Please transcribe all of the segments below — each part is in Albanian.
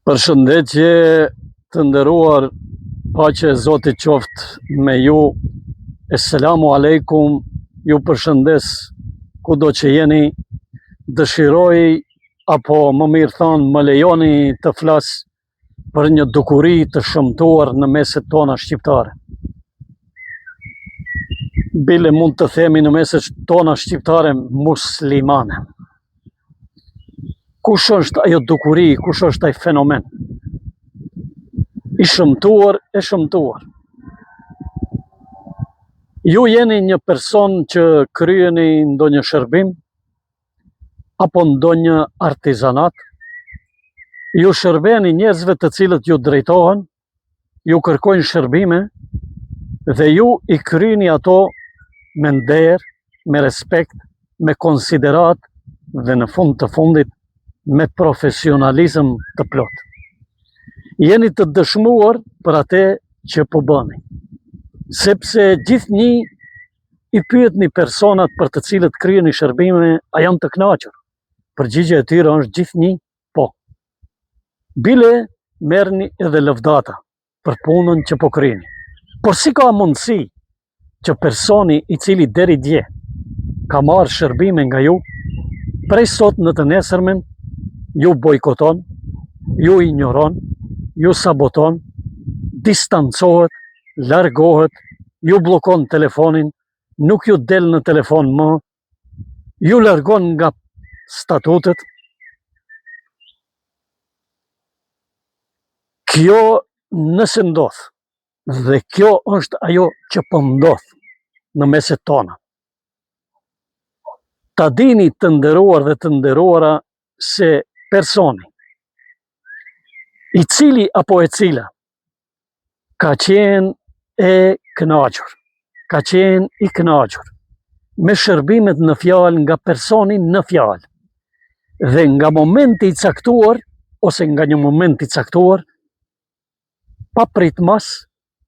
Përshëndetje të nderuar, paqja e Zotit qoftë me ju. Esselamu alaikum, ju përshëndes kudo që jeni. Dëshiroj, apo më mirë thonë, më lejoni të flas për një dukuri të shëmtuar në meset tona shqiptare. Bile mund të themi në meset tona shqiptare muslimane. Kush është ajo dukuri, kush është ai fenomen? I shëmtuar e shëmtuar. Ju jeni një person që kryeni ndonjë shërbim apo ndonjë artizanat, ju shërbeni njerëzve të cilët ju drejtohen, ju kërkojnë shërbime dhe ju i kryeni ato me nder, me respekt, me konsiderat dhe në fund të fundit me profesionalizëm të plot. Jeni të dëshmuar për atë që po bëni, sepse gjithnjë i pyetni personat për të cilët kryeni shërbime, a janë të kënaqur? Përgjigjja e tyre është gjithnjë po. Bile merrni edhe lëvdata për punën që po kryeni. Por si ka mundësi që personi i cili deri dje ka marrë shërbime nga ju, prej sot në të nesërmen ju bojkoton, ju ignoron, ju saboton, distancohet, largohet, ju blokon telefonin, nuk ju del në telefon më, ju largon nga statutet? Kjo nëse ndodh, dhe kjo është ajo që po ndodh në meset tona, ta dini të nderuar dhe të nderuara se personi i cili apo e cila ka qenë e kënaqur, ka qenë i kënaqur me shërbimet në fjalë nga personi në fjalë, dhe nga momenti i caktuar ose nga një moment i caktuar, pa pritmas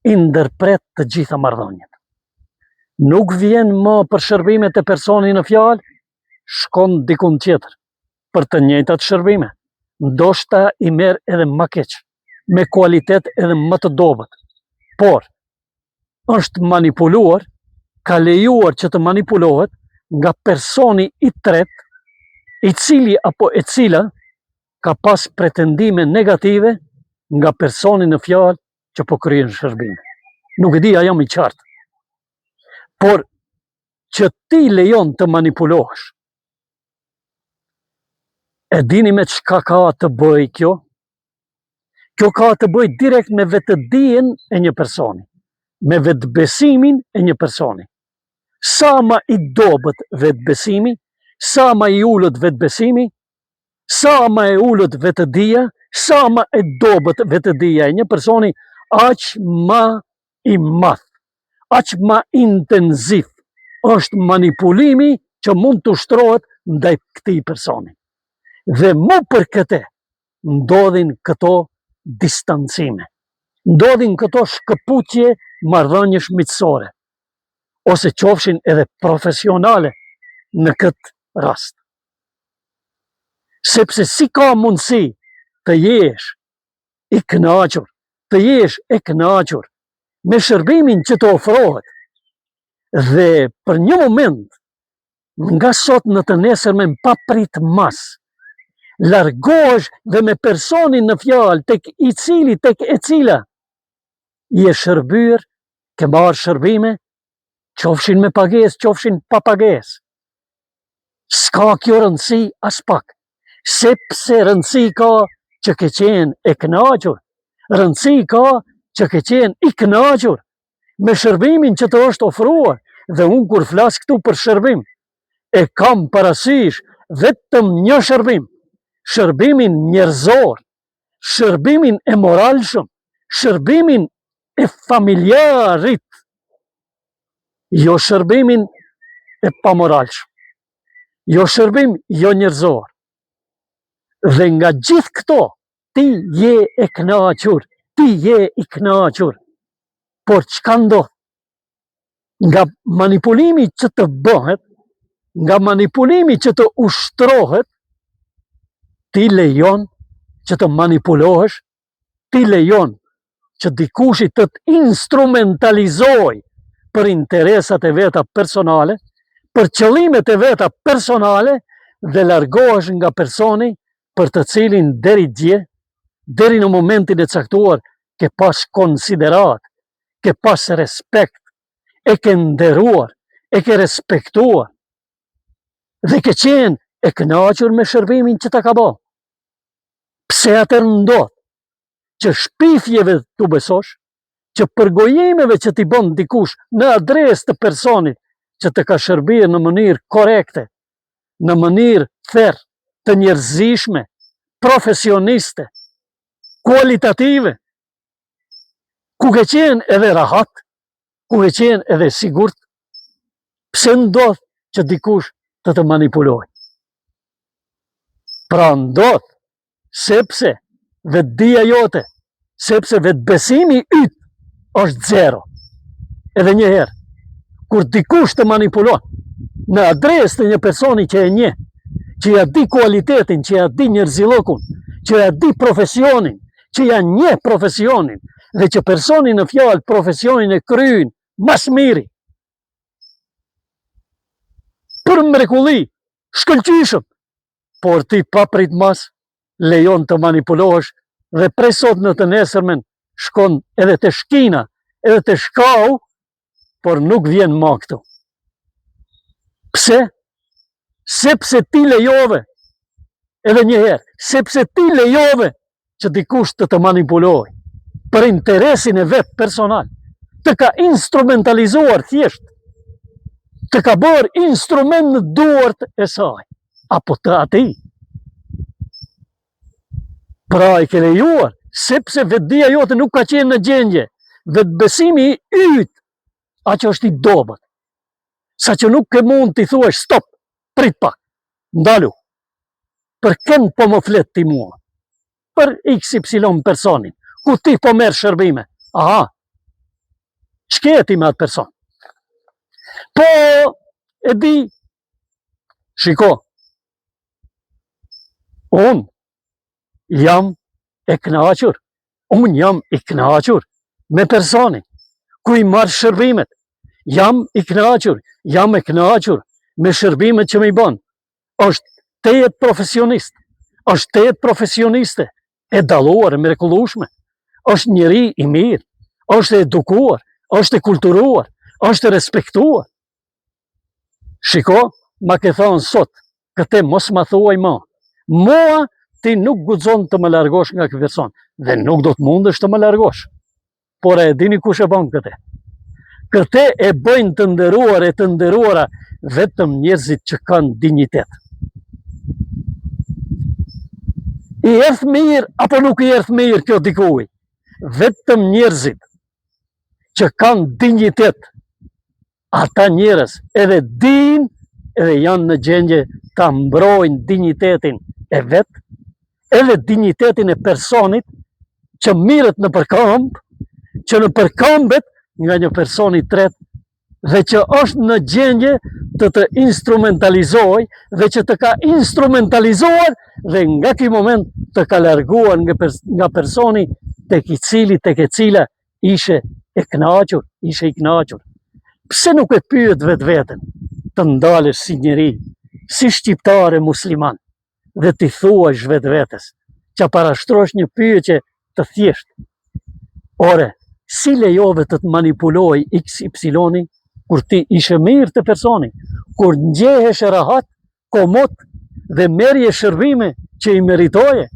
i ndërpret të gjitha marrëdhëniet. Nuk vjen më për shërbimet e personi në fjalë, shkon dikun tjetër për të njëjtat shërbime, ndoshta i merr edhe më keq, me kualitet edhe më të dobët, por është manipuluar, ka lejuar që të manipulohet nga personi i tret, i cili apo e cila ka pas pretendime negative nga personi në fjalë që po kryen shërbime. Nuk e di a jam i qartë, por që ti lejon të manipulohesh, e dini me çka ka të bëj kjo? Kjo ka të bëj direkt me vetëdijen e një personi, me vetbesimin e një personi. Sa ma i dobët vetbesimi, sa ma i ullët vetbesimi, sa ma e ullët vetëdija, sa ma e dobët vetëdija e një personi, aq ma i madh, aq ma intenziv është manipulimi që mund të ushtrohet ndaj këtij personi. Dhe më për këte ndodhin këto distancime, ndodhin këto shkëputje marrëdhënies miqësore, ose qofshin edhe profesionale në këtë rast. Sepse si ka mundësi të jesh i kënaqur, të jesh e kënaqur me shërbimin që të ofrohet, dhe për një moment, nga sot në të nesërmen pa prit mas, largohesh dhe me personin në fjalë tek i cili, tek e cila i e shërbyer, ke marrë shërbime, qofshin me pagesë, qofshin pa pagesë. S'ka kjo rëndësi as pak, sepse rëndësi ka që ke qenë e kënaqur, rëndësi ka që ke qenë i kënaqur me shërbimin që të është ofruar, dhe unë kur flas këtu për shërbim, e kam parasysh vetëm një shërbim, shërbimin njerëzor, shërbimin e moralshëm, shërbimin e familjarit, jo shërbimin e pamoralshëm, jo shërbim, jo njerëzor. Dhe nga gjithë këto, ti je e kënaqur, ti je i kënaqur, por çka ndodh? Nga manipulimi që të bëhet, nga manipulimi që të ushtrohet, ti lejon që të manipulohesh, ti lejon që dikush të instrumentalizoj për interesat e veta personale, për qëllimet e veta personale dhe largohesh nga personi për të cilin deri dje, deri në momentin e caktuar, ke pas konsiderat, ke pas respekt, e ke nderuar, e ke respektuar, dhe ke qenë e kënaqur me shërbimin që ta ka bo. Pse atër ndodh që shpifjeve të besosh, që përgojimeve që t'i bon dikush në adres të personit që të ka shërbir në mënyrë korekte, në mënyrë therë, të njerëzishme, profesioniste, kualitative, ku ke qenë edhe rahat, ku ke qenë edhe sigurt, pse ndodh që dikush të manipuloj. Pra ndodh, sepse vetdia jote, sepse vetë besimi yt është zero. Edhe njëherë, kur dikush të manipulon në adres të një personi që e nje, që ja di kualitetin, që ja di njerëzillokun, që ja di profesionin, që ja nje profesionin, dhe që personi në fjalë profesionin e kryin mas miri, për mrekulli, shkëlqyshëm, por ti pa prit mas, lejon të manipulohesh dhe prej sot në të nesërmen shkon edhe të shkina, edhe të shkau, por nuk vjen ma këtu. Pse? Sepse ti lejove, edhe njëherë, sepse ti lejove që dikush të manipuloj për interesin e vetë personal, të ka instrumentalizuar thjesht, të ka bërë instrument në duart e saj, apo të ati. Pra i ke lejuar, sepse vetdia jote nuk ka qenë në gjendje, vetë besimi yt, a që është i dobët, sa që nuk ke mund t'i thuash stop, prit pak, ndalu, për kënë po më flet ti mua, për XY personin, ku ti po merë shërbime, aha, shketi me atë person. Po, e di, shiko, unë jam e kënaqur, unë jam i kënaqur me personin, ku i marrë shërbimet, jam i kënaqur, jam e kënaqur me shërbimet që me i bon, është të jetë profesionist, është të jetë profesioniste, e daluar, e mrekullueshme, është njeri i mirë, është edukuar, është e kulturuar, është e respektuar. Shiko, ma ke thonë sot, këte mos ma thuaj ma, mua ti nuk guxon të më largosh nga këtë person, dhe nuk do të mundesh të më largosh. Por e dini kush e bën këte? Këte e bëjnë të nderuar e të nderuara vetëm njerëzit që kanë dinjitet. I erth mirë apo nuk i erth mirë kjo dikuj? Vetëm njerëzit që kanë dinjitet, ata njerëz edhe din edhe janë në gjendje ta mbrojnë dinjitetin e vetë, edhe dinjitetin e personit që mirët në përkamb, që në përkambet nga një personi tret, dhe që është në gjendje të instrumentalizoj, dhe që të ka instrumentalizuar, dhe nga ky moment të ka larguar nga personi tek e cila ishe e kënaqur, ishe i kënaqur. Pse nuk e pyet vetë veten, të ndalesh si njeri, si shqiptare musliman, dhe t'i thuash vetë vetes, që parashtrosh një pyetje të thjesht. Ore, si lejove të të manipuloj XY, kur ti ishe mirë të personi, kur ngjehesh e rahat, komot, dhe merje shërbime që i meritoje?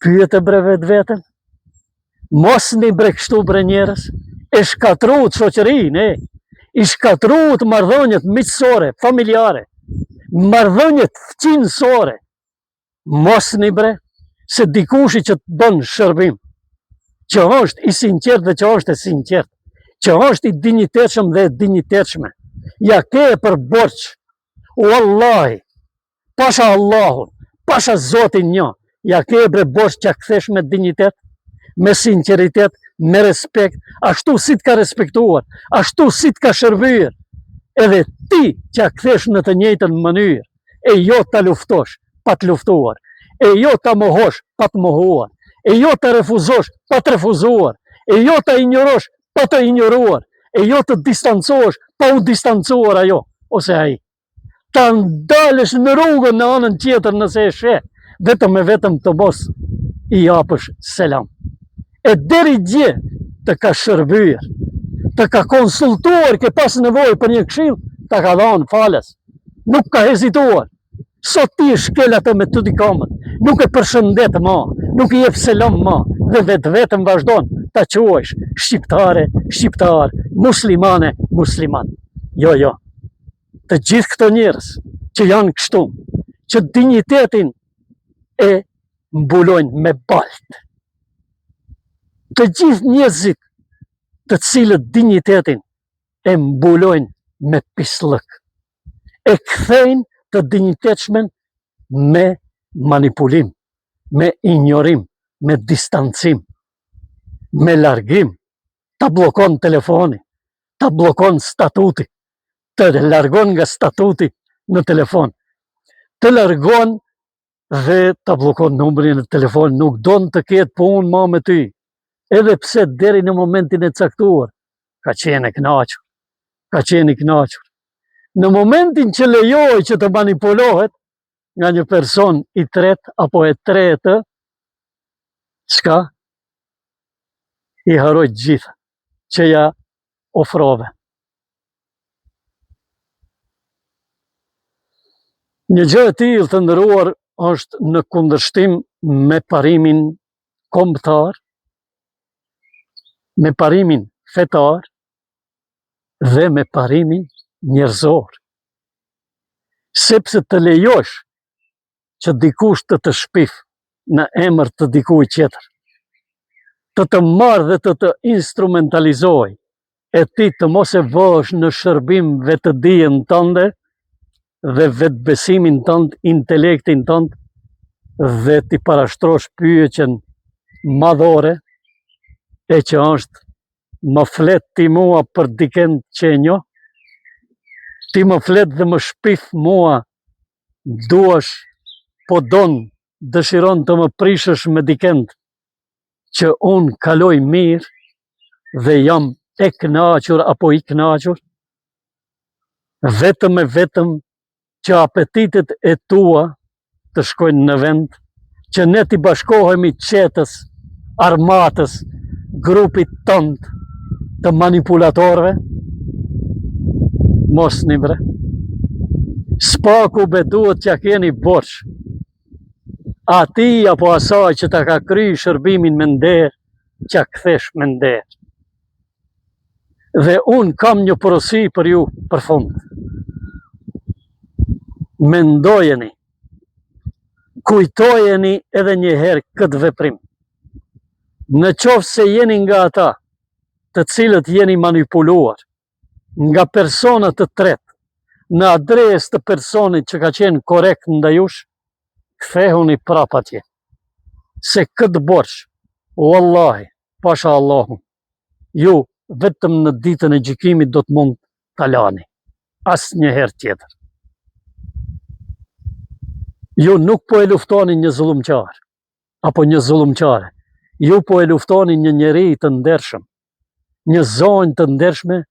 Pyete bre vetë veten, mos një bre kështu bre njerës, e shkatrut shoqërinë, i shkatrut marrëdhëniet miqësore, familjare, marrëdhëniet fqinësore, mos një bre, se dikushi që të bën shërbim, që është i sinqert dhe që është e sinqert, që është i dinjitetshëm dhe e dinjitetshme, ja ke për borç, wallahi, pasha Allahun, pasha Zotin një, ja ke bre borç që a kthesh me dinjitet, me sinqeritet, me respekt, ashtu si t'ka respektuar, ashtu si t'ka shërbyer, edhe ti që a kthesh në të njëjtën mënyrë, e jo ta luftosh, pa të luftuar, e jo ta mohosh, pa të mohuar, e jo të refuzosh pa të refuzuar, e jo të injorosh pa të injoruar, e jo të distancosh pa u distancuar ajo, ose ai. Ta ndalesh në rrugën në anën tjetër nëse e sheh, vetëm e vetëm të mos i japësh selam. E deri dje të ka shërbyer, të ka konsultuar ke pas nevojë për një këshill, ta ka dhënë falës. Nuk ka hezituar. Sot ti shkel atë me të dikamët, nuk e përshëndet ma, nuk i jep selam ma, dhe vetëm vazhdon ta quajsh shqiptare, shqiptar, muslimane, musliman. Jo, jo. Të gjithë këto njerëz që janë kështu, që dinjitetin e mbulojnë me balt. Të gjithë njerëzit të cilët dinjitetin e mbulojnë me pislëk, e kthejnë të dinjitetshmen me manipulim, me ignorim, me distancim, me largim. Ta blokon telefoni, ta blokon statuti, të largon nga statuti në telefon, të largon dhe ta blokon numrin e telefon, nuk don të ketë punë ma me ty, edhe pse deri në momentin e caktuar ka qenë e kënaqur, ka qenë i kënaqur. Në momentin që lejoj që të manipulohet nga një person i tret apo e tretë, çka? I haroj gjitha që ja ofrove. Një gjë e tillë të nderuar është në kundërshtim me parimin kombëtar, me parimin fetar dhe me parimin njerëzor. Sepse të lejosh që dikush të shpif në emër të dikujt tjetër, të marrë dhe të instrumentalizoj, e ti të mos e vësh në shërbim vetë dijen tënde dhe vetë besimin tënd, intelektin tënd, dhe ti parashtrosh pyetjen madhore, e që është më flet ti mua për dikend që e njoh, ti më flet dhe më shpif mua, duash, po dëshiron të më prishësh me dikend që unë kaloj mirë dhe jam e kënaqur apo i kënaqur, vetëm e vetëm që apetitet e tua të shkojnë në vend, që ne t'i bashkohemi qetës, armatës, grupit tënd të manipulatorëve, mos një bre. Spaku be duhet që keni borç. Ati apo asaj që ta ka kry shërbimin me nder, që kthesh me nder. Dhe unë kam një porosi për ju për fund. Mendojeni, kujtojeni edhe një herë këtë veprim. Në qoftë se jeni nga ata të cilët jeni manipuluar nga persona të tretë në adresë të personit që ka qenë korrekt ndaj jush, kthehuni prapa atje. Se këtë borç, wallahi, pasha Allahun, ju vetëm në ditën e gjykimit do të mund ta lani. Asnjëherë tjetër. Ju nuk po e luftoni një zullumqar, apo një zullumqare. Ju po e luftoni një njeri të ndershëm, një zonjë të ndershme,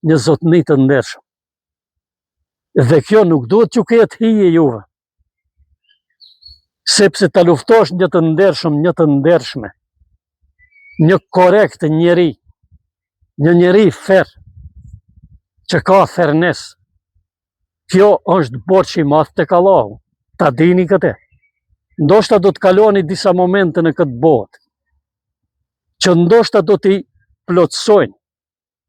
një zotni të ndershëm. Dhe kjo nuk duhet që ketë hije juve. Sepse ta luftosh një të ndershëm, një të ndershme, një korrekt njeri, një njeri fer, që ka fernes, kjo është borç i madh tek Allahu. Ta dini këtë. Ndoshta do të kaloni disa momente në këtë botë, që ndoshta do t'i plotësojnë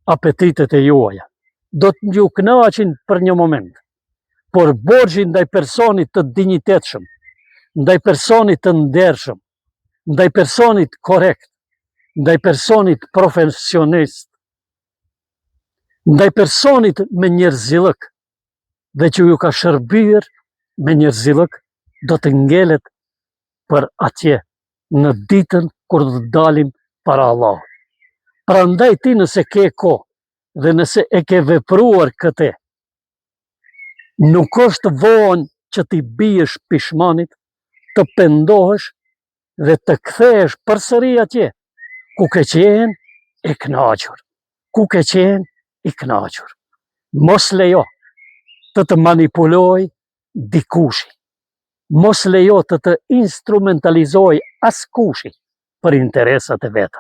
apetitet e juaja. Do të ju kënaqin për një moment. Por borxhi ndaj personit të dinjitetshëm, ndaj personit të ndershëm, ndaj personit korrekt, ndaj personit profesionist, ndaj personit me njerëzillëk, dhe që ju ka shërbyer me njerëzillëk, do të ngelet për atje në ditën kur do të dalim para Allahut. Prandaj ti nëse ke kohë dhe nëse e ke vepruar këtë, nuk është vonë që ti biesh pishmanit, të pendohesh dhe të kthesh përsëri atje ku ke qenë i kënaqur. Ku ke qenë i kënaqur. Mos lejo të të manipuloj dikushi. Mos lejo të të instrumentalizoj askushi për interesat e veta.